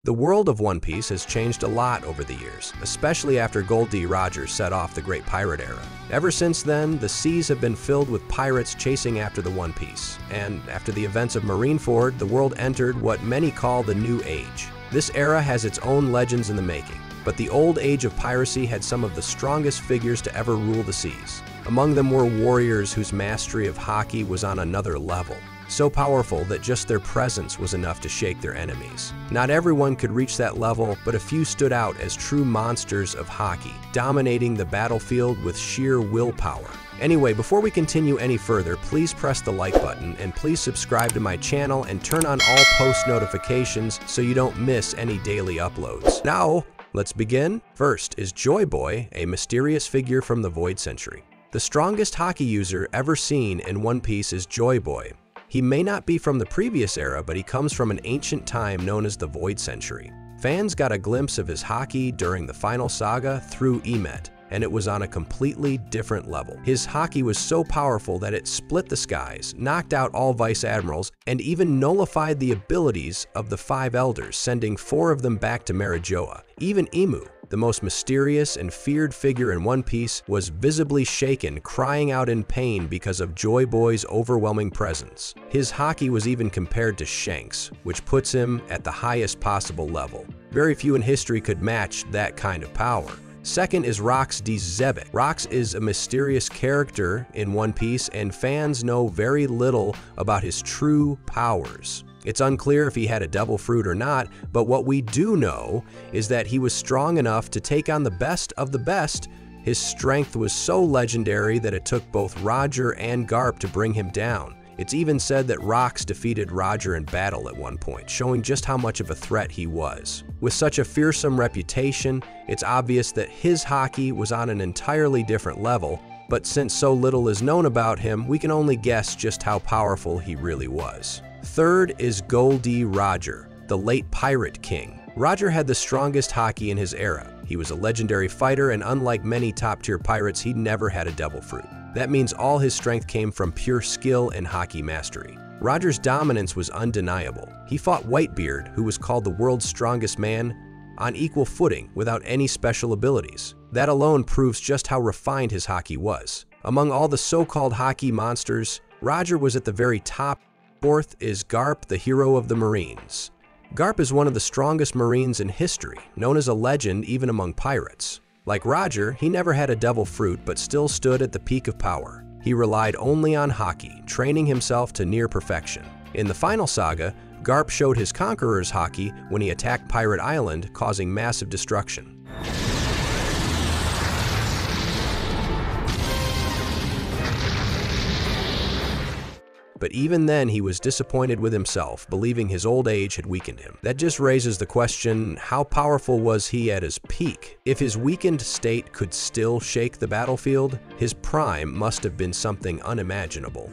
The world of One Piece has changed a lot over the years, especially after Gol D. Roger set off the Great Pirate Era. Ever since then, the seas have been filled with pirates chasing after the One Piece, and after the events of Marineford, the world entered what many call the New Age. This era has its own legends in the making, but the old age of piracy had some of the strongest figures to ever rule the seas. Among them were warriors whose mastery of haki was on another level, so powerful that just their presence was enough to shake their enemies. Not everyone could reach that level, but a few stood out as true monsters of haki, dominating the battlefield with sheer willpower. Anyway, before we continue any further, please press the like button and please subscribe to my channel and turn on all post notifications so you don't miss any daily uploads. Now, let's begin. First is Joy Boy, a mysterious figure from the Void Century. The strongest haki user ever seen in One Piece is Joy Boy. He may not be from the previous era, but he comes from an ancient time known as the Void Century. Fans got a glimpse of his haki during the final saga through Emet, and it was on a completely different level. His haki was so powerful that it split the skies, knocked out all vice admirals, and even nullified the abilities of the 5 elders, sending 4 of them back to Marijoa. Even Emu, the most mysterious and feared figure in One Piece, was visibly shaken, crying out in pain because of Joy Boy's overwhelming presence. His haki was even compared to Shanks, which puts him at the highest possible level. Very few in history could match that kind of power. Second is Rox D. Zebek. Rox is a mysterious character in One Piece, and fans know very little about his true powers. It's unclear if he had a devil fruit or not, but what we do know is that he was strong enough to take on the best of the best. His strength was so legendary that it took both Roger and Garp to bring him down. It's even said that Rox defeated Roger in battle at one point, showing just how much of a threat he was. With such a fearsome reputation, it's obvious that his haki was on an entirely different level, but since so little is known about him, we can only guess just how powerful he really was. Third is Gol D. Roger, the late Pirate King. Roger had the strongest haki in his era. He was a legendary fighter, and unlike many top-tier pirates, he never had a devil fruit. That means all his strength came from pure skill and haki mastery. Roger's dominance was undeniable. He fought Whitebeard, who was called the world's strongest man, on equal footing without any special abilities. That alone proves just how refined his haki was. Among all the so-called haki monsters, Roger was at the very top. Fourth is Garp, the hero of the Marines. Garp is one of the strongest Marines in history, known as a legend even among pirates. Like Roger, he never had a devil fruit but still stood at the peak of power. He relied only on haki, training himself to near perfection. In the final saga, Garp showed his conqueror's haki when he attacked Pirate Island, causing massive destruction. But even then, he was disappointed with himself, believing his old age had weakened him. That just raises the question, how powerful was he at his peak? If his weakened state could still shake the battlefield, his prime must have been something unimaginable.